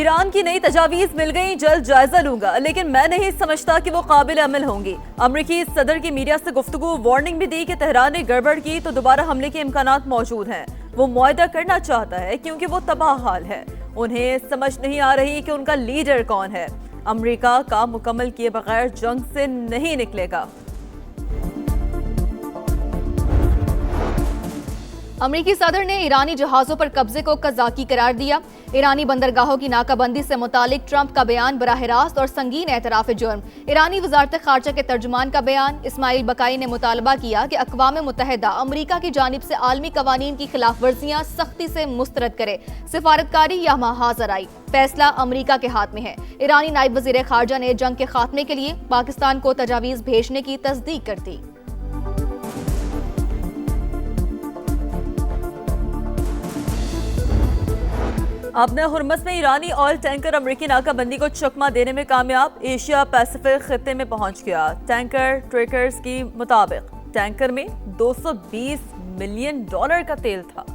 Iran की नई तजावीज मिल गई, जल्द जायजा लूंगा, लेकिन मैं नहीं समझता कि वो काबिल अमल होंगी। अमरीकी सदर की मीडिया से गुफ्तगू, वार्निंग भी दी कि तेहरान ने गड़बड़ की तो दोबारा हमले के इम्कानात मौजूद हैं। वो मुआहदा करना चाहता है क्योंकि वो तबाह हाल है। उन्हें समझ नहीं आ रही कि उनका लीडर कौन है। अमरीका काम मुकम्मल किए बगैर जंग से नहीं निकलेगा। अमरीकी सदर ने ईरानी जहाजों पर कब्जे को कज़ाकी करार दिया। ईरानी बंदरगाहों की नाकाबंदी से मुतालिक ट्रंप का बयान बराह रास्त और संगीन एतराफ़ जुर्म। ईरानी वजारत खारजा के तर्जुमान का बयान। इस्माइल बकाई ने मुतालबा किया कि अक़वाम मुत्तहिदा अमरीका की जानिब से आलमी कवानीन की खिलाफ वर्जियाँ सख्ती से मुस्तरद करे। सिफारतकारी या महाजर आई, फैसला अमरीका के हाथ में है। ईरानी नायब वज़ीर खारजा ने जंग के खात्मे के लिए पाकिस्तान को तजावीज़ भेजने की तस्दीक कर दी। अपने हुर्मस में ईरानी ऑयल टैंकर अमरीकी नाकाबंदी को चकमा देने में कामयाब। एशिया पैसिफिक खित्ते में पहुंच गया। टैंकर ट्रेकर्स की मुताबिक टैंकर में $220 मिलियन का तेल था।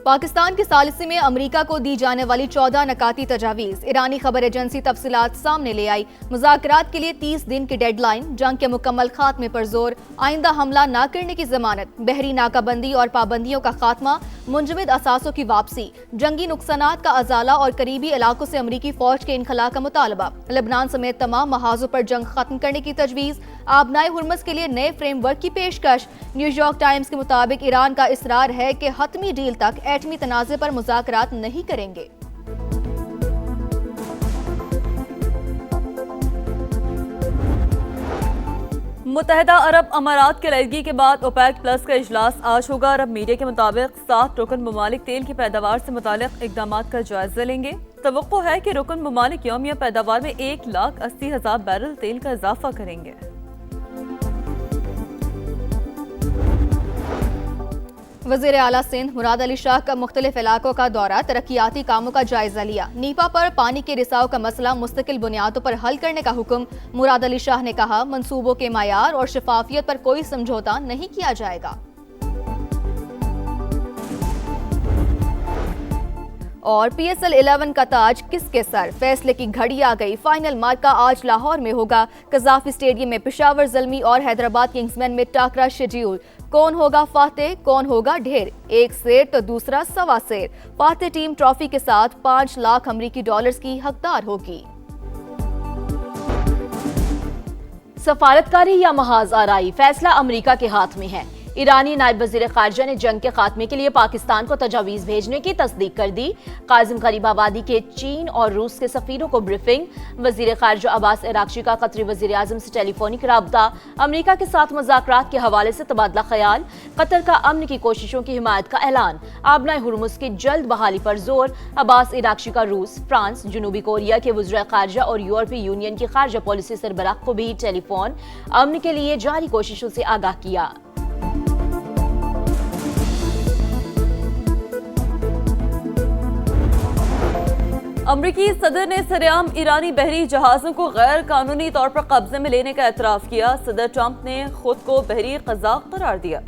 पाकिस्तान की सालिसी में अमरीका को दी जाने वाली 14 नकाती तजावीज़। ईरानी खबर एजेंसी तफसीलात सामने ले आई। मुज़ाकरात के लिए 30 दिन की डेडलाइन, जंग के मुकम्मल खात्मे पर जोर, आइंदा हमला न करने की जमानत, बहरी नाकाबंदी और पाबंदियों का खात्मा, मुंजमद असासों की वापसी, जंगी नुकसानात का अजाला और करीबी इलाकों से अमरीकी फौज के इनखला का मुतालबा, लेबनान समेत तमाम महाजों पर जंग खत्म करने की तजवीज़, आबनाए हुर्मस के लिए नए फ्रेमवर्क की पेशकश। न्यूयॉर्क टाइम्स के मुताबिक ईरान का इसरार है कि हतमी डील तक एटमी तनाज़े पर मुज़ाकरात नहीं करेंगे। मुत्तहिदा अरब अमारात के लड़गी के बाद ओपेक प्लस का इजलास आज होगा। अरब मीडिया के मुताबिक 7 रुकन ममालिक तेल की पैदावार से मुतालिक इकदाम का जायजा लेंगे। तवक्को है कि रुकन ममालिक यौमिया पैदावार में 1,80,000 बैरल तेल का इजाफा करेंगे। वज़ीर आला सिंध मुराद अली शाह का मुख्तलिफ इलाकों का दौरा, तरक्याती कामों का जायजा लिया। नीपा पर पानी के रिसाव का मसला मुस्तकिल बुनियादों पर हल करने का हुक्म। मुराद अली शाह ने कहा, मंसूबों के मायार और शफाफियत पर कोई समझौता नहीं किया जाएगा। और PSL 11 का ताज किसके सर, फैसले की घड़ी आ गई। फाइनल मार्का आज लाहौर में होगा। कज़ाफी स्टेडियम में पेशावर ज़ल्मी और हैदराबाद किंग्समैन में टाकरा शेड्यूल। कौन होगा फातेह, कौन होगा ढेर, एक शेर तो दूसरा सवा शेर। फातेह टीम ट्रॉफी के साथ 5 लाख अमरीकी डॉलर्स की हकदार होगी। सफारतकारी या महाज आराई, फैसला अमरीका के हाथ में है। ईरानी नायब वज़ीर खारजा ने जंग के खात्मे के लिए पाकिस्तान को तजावीज़ भेजने की तस्दीक कर दी। काजिम गरीबाबादी के चीन और रूस के सफीरों को ब्रीफिंग। वज़ीर खारजा अब्बास इराक्ची का कतरी वज़ीर आज़म से टेलीफोनिक राब्ता। अमरीका के साथ मुज़ाकरात के हवाले से तबादला ख्याल। कतर का अमन की कोशिशों की हिमायत का ऐलान। आबनाए हुर्मुज़ की जल्द बहाली पर जोर। अब्बास इराक्ची का रूस, फ्रांस, जनूबी कोरिया के वज़ीर खारजा और यूरोपीय यूनियन की खारजा पॉलिसी सरबराह को भी टेलीफोन अमन के लिए जारी कोशिशों से आगाह किया। अमरीकी सदर ने सरेआम ईरानी बहरी जहाजों को गैर कानूनी तौर पर कब्जे में लेने का एतराफ़ किया। सदर ट्रंप ने खुद को बहरी क़ज़ाक़ करार दिया।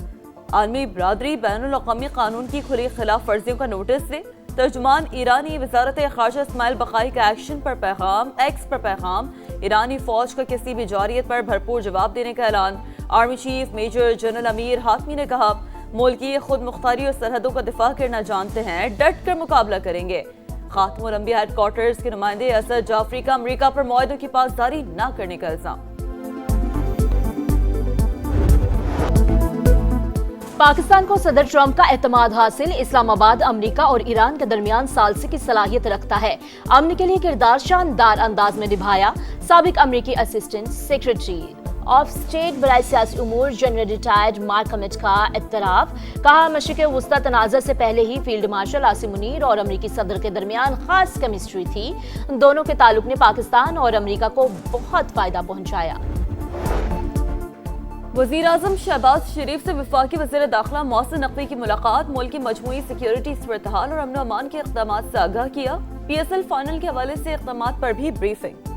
आलमी बरादरी बैनुल अक़वामी कानून की खुली खिलाफ वर्जियों का नोटिस दे। तर्जुमान ईरानी वज़ारत खारजा इस्माइल बकाई का एक्शन पर पैगाम, एक्स पर पैगाम। ईरानी फौज का किसी भी जारियत पर भरपूर जवाब देने का ऐलान। Army chief major general Amir Hatami ने कहा, मुल्क की खुद मुख्तारी और सरहदों का दिफा करना जानते हैं, डट कर मुकाबला करेंगे। खातमुल अंबिया हेडक्वार्टर्स के नुमाइंदे असद जाफरी का अमरीका पर मुआहदों की पासदारी न करने का इल्जाम। पाकिस्तान को सदर ट्रंप का एतमाद हासिल। इस्लामाबाद अमरीका और ईरान के दरमियान सालसी की सलाहियत रखता है। अमन के लिए किरदार शानदार अंदाज में निभाया। साबिक अमरीकी असिस्टेंट सेक्रेटरी ऑफ स्टेट बराए सियासी उमूर जनरल रिटायर्ड मार्क हमिद का इत्तराफ। कहा, मशरिक़ वुस्ता तनाज़ा से पहले ही फील्ड मार्शल आसिम मुनीर और अमरीकी सदर के दरमियान खास केमिस्ट्री थी। दोनों के ताल्लुक ने पाकिस्तान और अमरीका को बहुत फायदा पहुंचाया। वज़ीर आज़म शहबाज शरीफ से वफाकी वज़ीर दाखिला मोहसिन नकवी की मुलाकात। मुल्क की मजमूई सिक्योरिटी सूरत-ए-हाल और अमन अमान के इक़दामात से आगाह किया। PSL फाइनल के हवाले से इक़दामात पर भी ब्रीफिंग।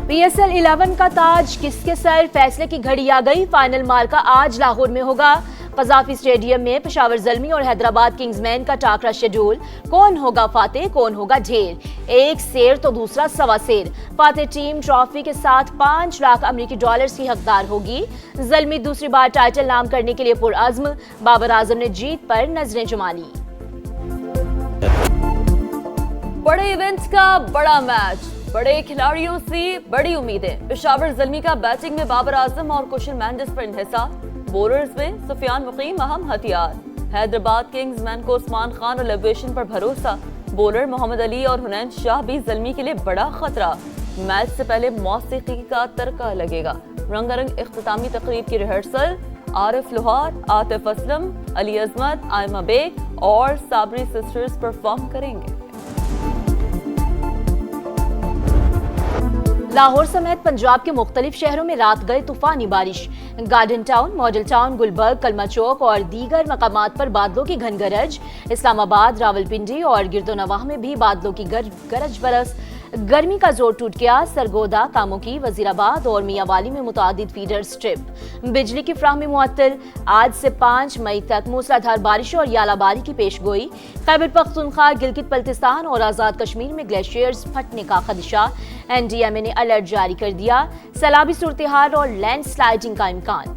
PSL 11 का ताज किसके सर, फैसले की घड़ी आ गई। फाइनल मार्का आज लाहौर में होगा। कज़ाफी स्टेडियम में पेशावर ज़ल्मी और हैदराबाद किंग्समैन का टाकरा शेड्यूल। कौन होगा फातेह, कौन होगा ढेर। एक शेर तो दूसरा सवा शेर। फातेह टीम ट्रॉफी के साथ 5 लाख अमेरिकी डॉलर्स की हकदार होगी। ज़ल्मी दूसरी बार टाइटल नाम करने के लिए पुरअज़्म। बाबर आजम ने जीत पर नजरें जमा ली। बड़े इवेंट का बड़ा मैच, बड़े खिलाड़ियों से बड़ी उम्मीदें। पेशावर ज़ल्मी का बैटिंग में बाबर आजम और कुशल मेंडिस पर इंहिसार। बॉलर्स में सुफियान मुकीम अहम हथियार। हैदराबाद किंग्समैन को उस्मान खान और लिबरेशन पर भरोसा। बॉलर मोहम्मद अली और हुनैन शाह भी ज़ल्मी के लिए बड़ा खतरा। मैच से पहले मौसीकी का तड़का लगेगा। रंगारंग इख्तितामी तकरीब की रिहर्सल। आरिफ लोहार, आतिफ असलम, अली अजमत, आयमा बेग और साबरी सिस्टर्स परफॉर्म करेंगे। लाहौर समेत पंजाब के मुख्तलिफ शहरों में रात गए तूफानी बारिश। गार्डन टाउन, मॉडल टाउन, गुलबर्ग, कलमा चौक और दीगर मकामात पर बादलों की घन गरज। इस्लामाबाद, रावलपिंडी और गिरदोनवाह में भी बादलों की गरज बरस। गर्मी का जोर टूट गया। सरगोदा, कामुकी, वजीराबाद और मियावाली में मुतादिद फीडर स्ट्रिप। बिजली की फ्राहमी मुअत्तल। आज से 5 मई तक मूसलाधार बारिश और यालाबारी की पेशगोई। खैबर पख्तूनख्वा, गिलगित बल्तिस्तान और आजाद कश्मीर में ग्लेशियर्स फटने का खदशा। NDMA ने अलर्ट जारी कर दिया। सैलाबी सूरत-ए-हाल और लैंडस्लाइडिंग का इम्कान।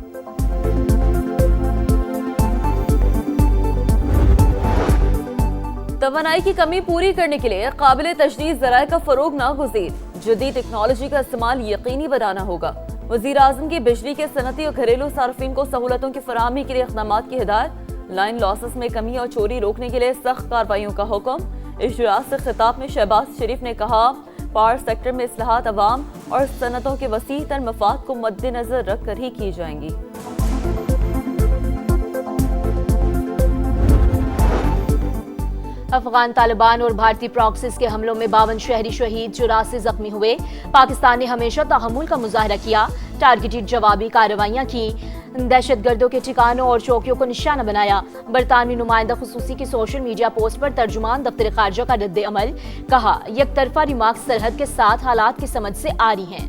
तवानाई की कमी पूरी करने के लिए काबिल तजदीद ज़राए का फरोग नागुज़ीर। जदीद टेक्नोलॉजी का इस्तेमाल यकीनी बनाना होगा। वज़ीर आज़म की बिजली के सनती और घरेलू सार्फिन को सहूलतों की फराहमी के लिए इक़दामात की हिदायत। लाइन लॉसेस में कमी और चोरी रोकने के लिए सख्त कार्रवाइयों का हुक्म। इजलास से खिताब में शहबाज शरीफ ने कहा, पावर सेक्टर में इस्लाहात अवाम और सनतों के वसीह तर मफाद को मद्देनजर रख कर ही की जाएंगी। अफगान तालिबान और भारतीय प्रॉक्सिस के हमलों में 52 शहरी शहीद, 84 जख्मी हुए। पाकिस्तान ने हमेशा तहम्मुल का मुजाहरा किया। टारगेटेड जवाबी कार्रवाइयां की। दहशतगर्दों के ठिकानों और चौकियों को निशाना बनाया। बरतानवी नुमाइंदा खुसूसी की सोशल मीडिया पोस्ट पर तर्जुमान दफ्तर खारजा का रद्द अमल। कहा, यकतरफा रिमार्क्स सरहद के साथ हालात की समझ से आ रही हैं।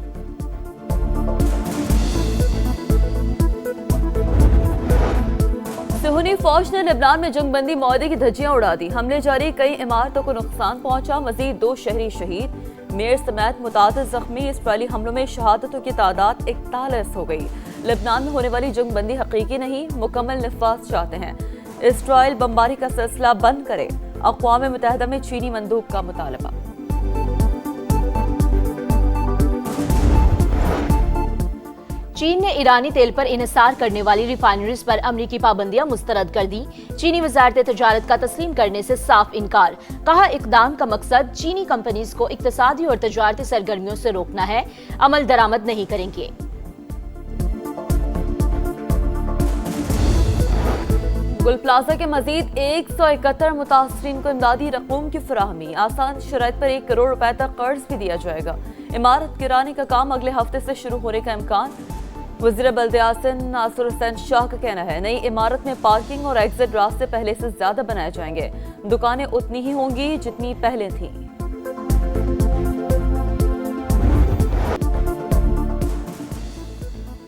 सुहनी फौज ने लेबनान में जंगबंदी मुआहदे की धज्जियां उड़ा दी। हमले जारी, कई इमारतों को नुकसान पहुंचा। मजीद 2 शहरी शहीद। मेयर समेत मुतादिद जख्मी। इसराइली हमलों में शहादतों की तादाद 41 हो गई। लेबनान में होने वाली जंगबंदी हकीकी नहीं, मुकम्मल नफाज चाहते हैं। इसराइल बमबारी का सिलसिला बंद करे। अक़वाम मुत्तहिदा में चीनी मंदूब का मुतालबा। चीन ने ईरानी तेल पर इन्हिसार करने वाली रिफाइनरीज पर अमरीकी पाबंदियां मुस्तरद कर दी। चीनी वजारत तजारत का तस्लीम करने से साफ इनकार। कहा, इकदाम का मकसद चीनी कंपनीज को इक्तसादी और तजारती सरगर्मियों से रोकना है, अमल दरामद नहीं करेंगे। गुल प्लाजा के मजीद 171 मुतासरीन को इमदादी रकूम की फराहमी। आसान शराइत पर 1 करोड़ रुपए तक कर्ज भी दिया जाएगा। इमारत गिराने का काम अगले हफ्ते से शुरू होने का इम्कान। वज़ीर बल्दियासन नासिर हुसैन शाह का कहना है, नई इमारत में पार्किंग और एग्जिट रास्ते पहले से ज्यादा बनाए जाएंगे। दुकानें उतनी ही होंगी जितनी पहले थी।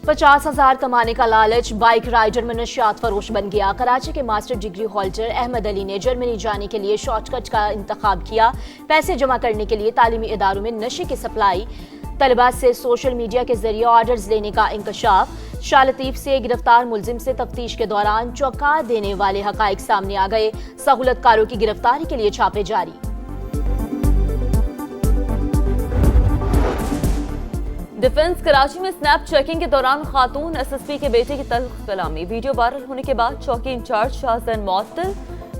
$50,000 कमाने का लालच, बाइक राइडर में नशियात फरोश बन गया। कराची के master degree holder Ahmed Ali ने जर्मनी जाने के लिए शॉर्टकट का इंतखाब किया। पैसे जमा करने के लिए तालीमी इदारों में नशे की सप्लाई। तलबा से सोशल मीडिया के जरिए ऑर्डर्स लेने का इंकशाफ। शाह लतीफ से गिरफ्तार मुलजिम से तफ्तीश के दौरान चौंका देने वाले हकाइक सामने आ गए। सहूलतकारों की गिरफ्तारी के लिए छापे जारी। डिफेंस कराची में स्नैप चेकिंग के दौरान खातून SSP के बेटे की तल्ख कलामी। वीडियो वायरल होने के बाद चौकी इंचार्ज शाहजैन मुअत्तल।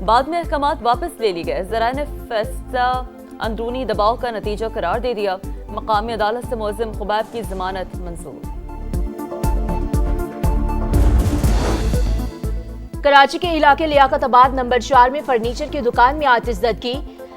बाद में अहकामात वापस ले ली गए। ज़राए ने फैसला अंदरूनी दबाव का नतीजा करार दे दिया। मकामी अदालत से मुलजिम खुबैब की जमानत मंजूर। कराची के इलाके लियाकताबाद नंबर 4 में फर्नीचर की दुकान में आतिशज़दगी।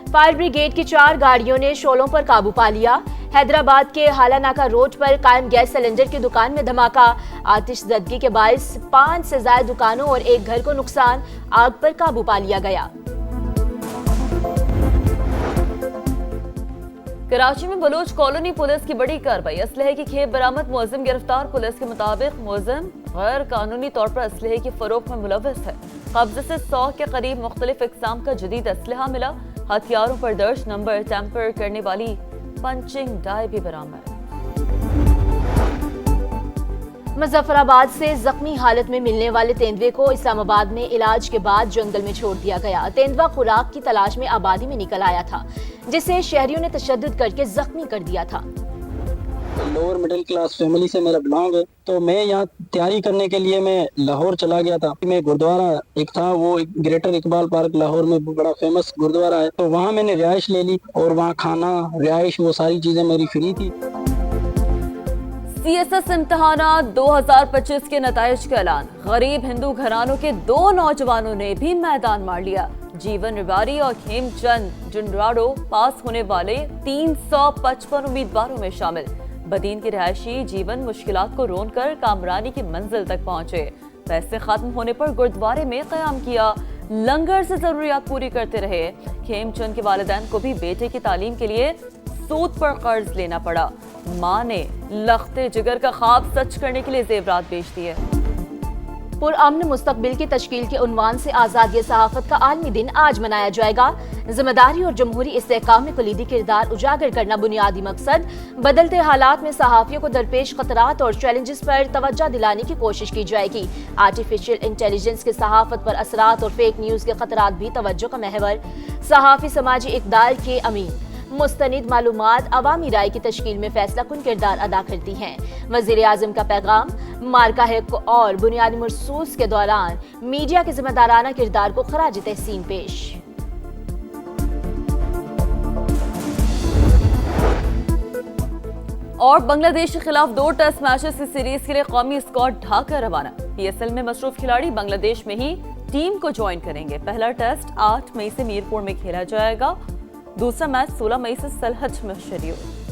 फायर ब्रिगेड की 4 गाड़ियों ने शोलों पर काबू पा लिया। हैदराबाद के हालानाका रोड पर कायम गैस सिलेंडर की दुकान में धमाका। आतिशज़दगी के बायस 5 से ज्यादा दुकानों और एक घर को नुकसान। आग पर काबू पा लिया गया। कराची में बलोच कॉलोनी पुलिस की बड़ी कार्रवाई, असलहे की खेप बरामद, मुअज्जिम गिरफ्तार। पुलिस के मुताबिक मुअज्जिम गैर कानूनी तौर पर असलहे की फरोख्त में मुलव्वस है। कब्जे से 100 के करीब मुख्तलिफ इकसाम का जदीद असलहा मिला। हथियारों पर दर्ज नंबर टैंपर करने वाली पंचिंग डाई भी बरामद। मुजफ्फराबाद से जख्मी हालत में मिलने वाले तेंदुए को इस्लामाबाद में इलाज के बाद जंगल में छोड़ दिया गया। तेंदुआ खुराक की तलाश में आबादी में निकल आया था, जिसे शहरियों ने तशद्दुद करके जख्मी कर दिया था। लोअर मिडिल क्लास फैमिली से मेरा बिलोंग है, तो मैं यहाँ तैयारी करने के लिए मैं लाहौर चला गया था। मैं गुरुद्वारा एक था, वो ग्रेटर इकबाल पार्क लाहौर में बड़ा फेमस गुरुद्वारा है, तो वहाँ मैंने रिहाइश ले ली और वहाँ खाना रिहाइश वो सारी चीजें मेरी फ्री थी। CSS इम्तिहानात 2025 के नताइज का ऐलान, गरीब हिंदू घरानों के 2 नौजवानों ने भी मैदान मार लिया। जीवन रिवारी और खेमचंद जुंडराडो पास होने वाले 355 उम्मीदवारों में शामिल। बदीन के रिहायशी जीवन मुश्किलात को रोन कर कामरानी की मंजिल तक पहुंचे। पैसे खत्म होने पर गुरुद्वारे में क़याम किया, लंगर से जरूरियात पूरी करते रहे। खेमचंद के वालिदैन को भी बेटे की तालीम के लिए सूद पर कर्ज लेना पड़ा। मां ने लख्ते जिगर का ख्वाब सच करने के लिए जेवरात बेच दिए। पुरअमन मुस्तकबिल की तश्कील के उन्वान से आज़ादी सहाफत का आलमी दिन आज मनाया जाएगा। जिम्मेदारी और जमहूरी इस्तेहकाम में कुलीदी किरदार उजागर करना बुनियादी मकसद। बदलते हालात में सहाफ़ियों को दरपेश खतरात और चैलेंजेस पर तवज्जो दिलाने की कोशिश की जाएगी। आर्टिफिशियल इंटेलिजेंस के सहाफत पर असरात और फेक न्यूज़ के खतरात भी तवज्जो का महवर। सहाफ़ी समाजी इक़दार के अमीन, मुस्तनिद मालूमात अवामी राय की तश्कील में फैसला कुन किरदार अदा करती हैं। वज़ीर आज़म का पैगाम, मार्का है और बुनियादी मरसूस के दौरान मीडिया के जिम्मेदाराना किरदार को खराज तहसीन पेश। और बांग्लादेश के खिलाफ 2 टेस्ट मैचेस की सीरीज के लिए कौमी स्क्वाड ढाका रवाना। PSL में मसरूफ खिलाड़ी बांग्लादेश में ही टीम को ज्वाइन करेंगे। पहला टेस्ट 8 मई से मीरपुर में खेला जाएगा। दूसरा मैच 16 मई से सलहट में शेड्यूल।